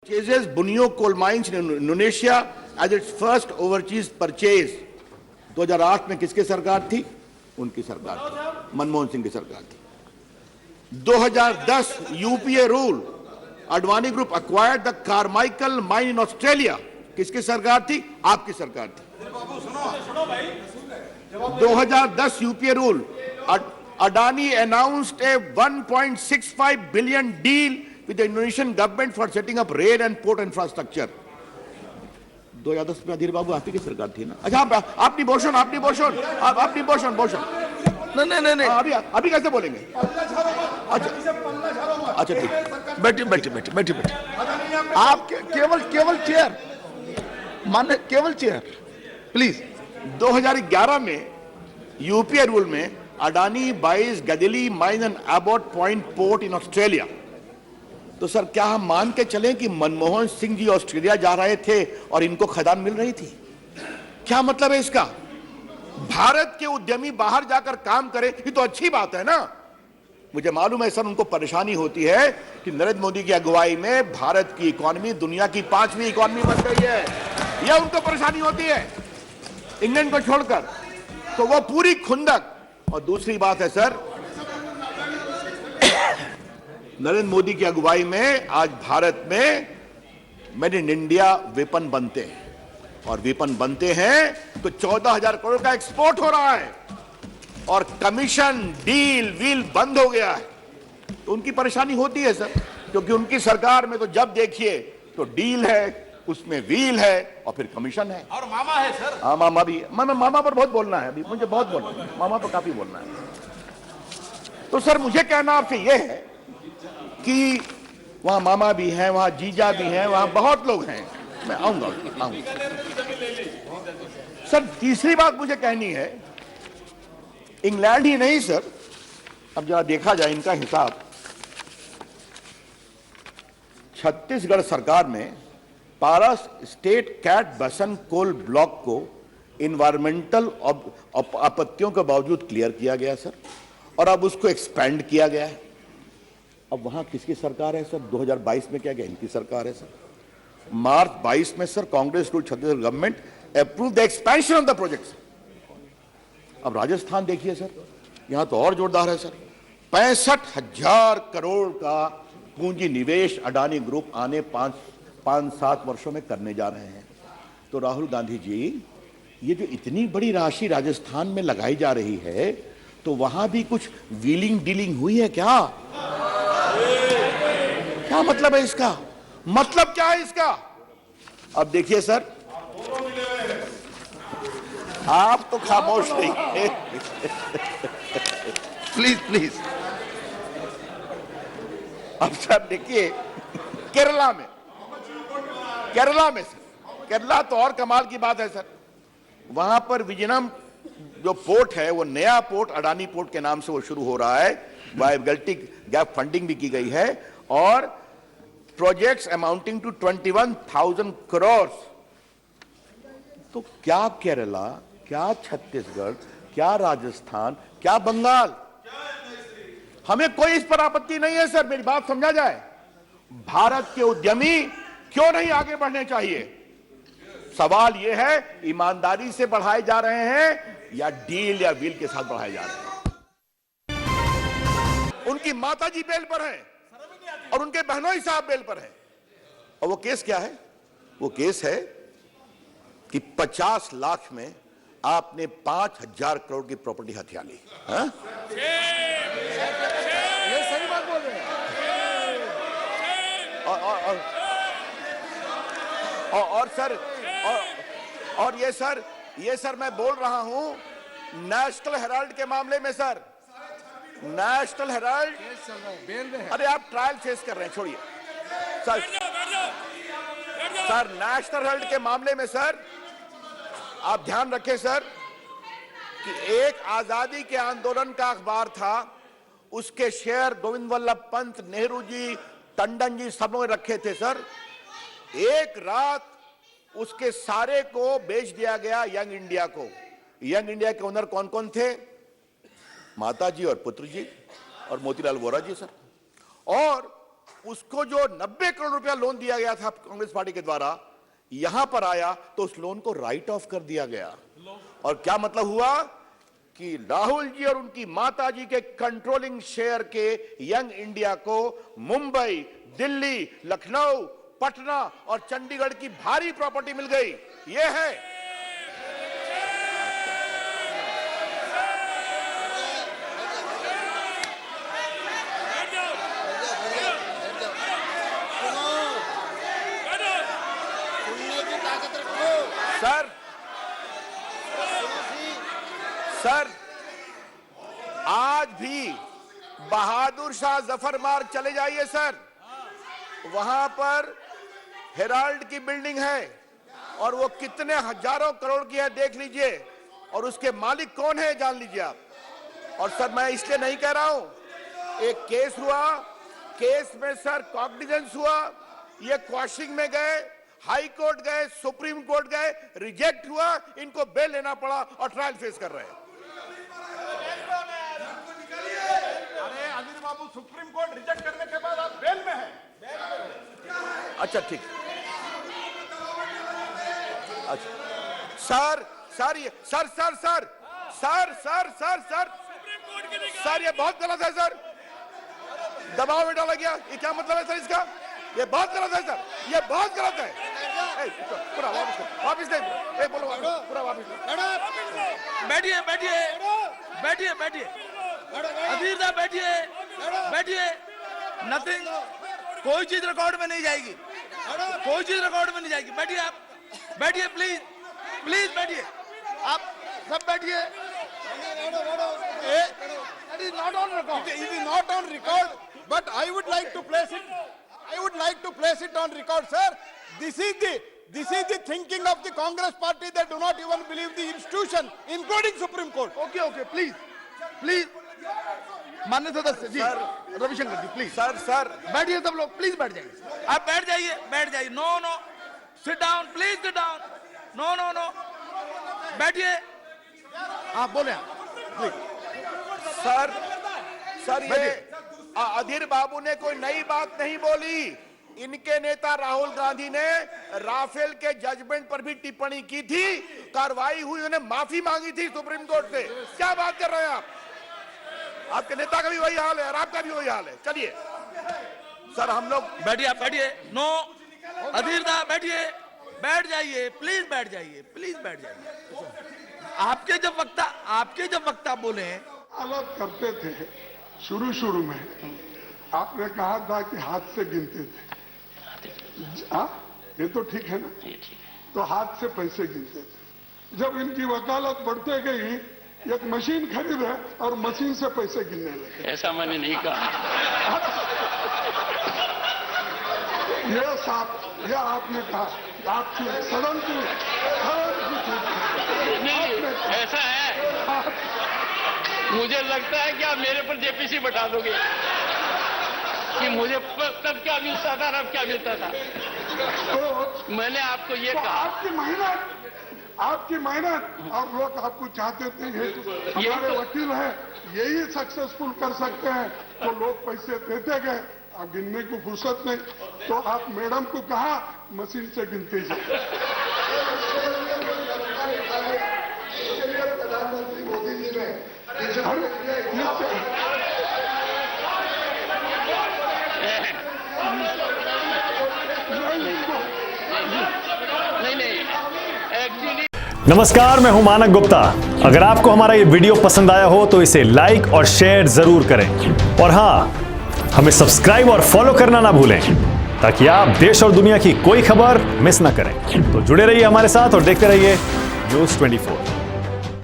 Purchases Bunio Coal Mines in Indonesia as its first overseas purchase. 2008 में किसकी सरकार थी? उनकी सरकार थी, मनमोहन सिंह की सरकार थी। 2010 UPA rule, Advani group acquired the Carmichael mine in Australia. किसकी सरकार थी? आपकी सरकार थी। 2010 UPA rule, Adani announced a 1.65 billion deal with the Indonesian government for setting up rail and port infrastructure. 2010 में अधीर बाबू आपकी सरकार थी ना? अच्छा आपनी बोशन नहीं अभी कैसे बोलेंगे? अच्छा ठीक, बैठिए आप केवल चेयर माने, केवल चेयर प्लीज। 2011 में यूपीए रूल में Adani buys Galilee mine and Abbot Point port in Australia. तो सर क्या हम मान के चलें कि मनमोहन सिंह जी ऑस्ट्रेलिया जा रहे थे और इनको खदान मिल रही थी? क्या मतलब है इसका? भारत के उद्यमी बाहर जाकर काम करें, ये तो अच्छी बात है ना। मुझे मालूम है सर उनको परेशानी होती है कि नरेंद्र मोदी की अगुवाई में भारत की इकॉनमी दुनिया की 5वीं इकॉनमी बन गई है, यह उनको परेशानी होती है इंग्लैंड को छोड़कर। तो वो पूरी खुंदक। और दूसरी बात है सर, नरेंद्र मोदी की अगुवाई में आज भारत में मेड इन इंडिया वेपन बनते हैं, और वेपन बनते हैं तो 14,000 करोड़ का एक्सपोर्ट हो रहा है, और कमीशन डील व्हील बंद हो गया है। तो उनकी परेशानी होती है सर, क्योंकि उनकी सरकार में तो जब देखिए तो डील है, उसमें व्हील है और फिर कमीशन है, और मामा है सर। हाँ मामा भी है। मामा पर बहुत बोलना है, अभी मुझे बहुत बोलना है, मामा पर काफी बोलना है। तो सर मुझे कहना आपसे यह है कि वहां मामा भी हैं, वहां जीजा भी हैं, वहां बहुत लोग हैं। मैं आऊंगा। सर तीसरी बात मुझे कहनी है, इंग्लैंड ही नहीं सर, अब जरा देखा जाए इनका हिसाब। छत्तीसगढ़ सरकार में पारस स्टेट कैट बसन कोल ब्लॉक को इन्वायरमेंटल आपत्तियों के बावजूद क्लियर किया गया सर, और अब उसको एक्सपेंड किया गया है। अब वहां किसकी सरकार है सर? 2022 में क्या गया? इनकी सरकार है सर। मार्च 22 में sir Congress rule Chhattisgarh government approve the expansion of the projects. अब राजस्थान देखिए सर, यहां तो और जोरदार है सर। 65,000 करोड़ का पूंजी निवेश अडानी ग्रुप आने 5-7 वर्षों में करने जा रहे हैं। तो राहुल गांधी जी, ये जो इतनी बड़ी राशि राजस्थान में लगाई जा रही है, तो वहां भी कुछ व्हीलिंग डीलिंग हुई है क्या? क्या मतलब है इसका? मतलब क्या है इसका? अब देखिए सर, आप तो खामोश रहिए प्लीज। अब सर देखिए, केरला में सर, केरला तो और कमाल की बात है सर। वहां पर विजयनम जो पोर्ट है, वो नया पोर्ट अडानी पोर्ट के नाम से वो शुरू हो रहा है। वायबिलिटी गैप फंडिंग भी की गई है, और प्रोजेक्ट्स अमाउंटिंग टू 21,000 करोड़। तो क्या केरला, क्या छत्तीसगढ़, क्या राजस्थान, क्या बंगाल, हमें कोई इस पर आपत्ति नहीं है सर। मेरी बात समझा जाए, भारत के उद्यमी क्यों नहीं आगे बढ़ने चाहिए? सवाल यह है, ईमानदारी से बढ़ाए जा रहे हैं या डील या व्हील के साथ बढ़ाए जा रहे हैं? उनकी माताजी बेल पर है और उनके बहनोई साहब बेल पर है। और वो केस क्या है? वो केस है कि 50 लाख में आपने 5,000 करोड़ की प्रॉपर्टी हथिया ली। ये सही बात बोल रहे हैं। और सर, और ये सर मैं बोल रहा हूं नेशनल हेराल्ड के मामले में सर। नेशनल हेराल्ड बेल में है। अरे आप ट्रायल फेस कर रहे हैं, छोड़िए सर। नेशनल हेराल्ड के मामले में सर आप ध्यान रखें सर कि एक आजादी के आंदोलन का अखबार था, उसके शेयर गोविंद वल्लभ पंत, नेहरू जी, टंडन जी सब लोग रखे थे सर। एक रात उसके सारे को बेच दिया गया यंग इंडिया को। यंग इंडिया के ओनर कौन कौन थे? माता जी और पुत्र जी और मोतीलाल वोरा जी सर। और उसको जो 90 करोड़ रुपया लोन दिया गया था कांग्रेस पार्टी के द्वारा, यहां पर आया तो उस लोन को राइट ऑफ कर दिया गया। और क्या मतलब हुआ कि राहुल जी और उनकी माता जी के कंट्रोलिंग शेयर के यंग इंडिया को मुंबई, दिल्ली, लखनऊ, पटना और चंडीगढ़ की भारी प्रॉपर्टी मिल गई। यह है सर, आज भी बहादुर शाह जफर मार्ग चले जाइए सर, वहां पर हेराल्ड की बिल्डिंग है और वो कितने हजारों करोड़ की है देख लीजिए, और उसके मालिक कौन है जान लीजिए आप। और सर मैं इसलिए नहीं कह रहा हूं, एक केस हुआ, केस में सर कॉग्निजेंस हुआ, ये क्वाशिंग में गए, हाई कोर्ट गए, सुप्रीम कोर्ट गए, रिजेक्ट हुआ, इनको बेल लेना पड़ा और ट्रायल फेस कर रहे हैं। अरे अनिल बाबू, सुप्रीम कोर्ट रिजेक्ट करने के बाद आप बेल में हैं। अच्छा ठीक, अच्छा सर सर ये sir sir sir sir sir sir sir sir ये बहुत गलत है सर, दबाव में डाला गया, ये क्या मतलब है सर इसका? ये बहुत गलत है सर, ये बहुत गलत है। पूरा वापस दे, बोलो पूरा वापस दे। बैठिए बैठिए बैठिए बैठिए अधीर साहब बैठिए बैठिए। नथिंग, कोई चीज रिकॉर्ड में नहीं जाएगी, कोई चीज रिकॉर्ड में नहीं जाएगी। बैठिए आप, बैठिए प्लीज प्लीज बैठिए, आप सब बैठिए। It is not on record. It is not on record, but I would like to place it. I would like to place it on record, sir. This is the thinking of the Congress party. They do not even believe the institution, including Supreme Court. Okay, okay, please, please. माननीय सदस्य जी, रविशंकर जी, please sir sir बैठिए सब लोग, please बैठ जाइए। आप बैठ जाइए बैठ जाइए। No no, sit down please, sit down. No no no, बैठिए। आप बोले आप, प्लीज। सर सर ये अधीर बाबू ने कोई नई बात नहीं बोली। इनके नेता राहुल गांधी ने राफेल के जजमेंट पर भी टिप्पणी की थी, कार्रवाई हुई, उन्होंने माफी मांगी थी सुप्रीम कोर्ट से। क्या बात कर रहे हैं आप? आपके नेता का भी वही हाल है और आपका भी वही हाल है। चलिए सर, हम लोग बैठिए, आप बैठिए। नो, अधीर साहब बैठिए, बैठ जाइए प्लीज, बैठ जाइए प्लीज, बैठ जाइए। आपके जब वक्ता बोले अलग करते थे शुरू में, आपने कहा था कि हाथ से गिनते थे। हाँ, ये तो ठीक है ना, तो हाथ से पैसे गिनते थे। जब इनकी वकालत बढ़ते गई, एक मशीन खरीदे और मशीन से पैसे गिनने लगे। ऐसा मैंने नहीं कहा। ये आपने कहा, आपकी सदन की नहीं, ऐसा है। मुझे लगता है कि आप मेरे पर जेपीसी बता दोगे कि मुझे तब क्या मिलता था और अब क्या मिलता था। तो मैंने आपको ये तो कहा, आपकी मेहनत और लोग आपको चाहते थे, हमारे वकील हैं, यही सक्सेसफुल कर सकते हैं, तो लोग पैसे देते गए, अब गिनने को फुर्सत नहीं, तो आप मैडम को कहा मशीन से गिनते जाए। प्रधानमंत्री मोदी जी ने नहीं एक्चुअली। नमस्कार, मैं हूं मानक गुप्ता। अगर आपको हमारा ये वीडियो पसंद आया हो तो इसे लाइक और शेयर जरूर करें, और हां, हमें सब्सक्राइब और फॉलो करना ना भूलें ताकि आप देश और दुनिया की कोई खबर मिस ना करें। तो जुड़े रहिए हमारे साथ और देखते रहिए न्यूज़ 24।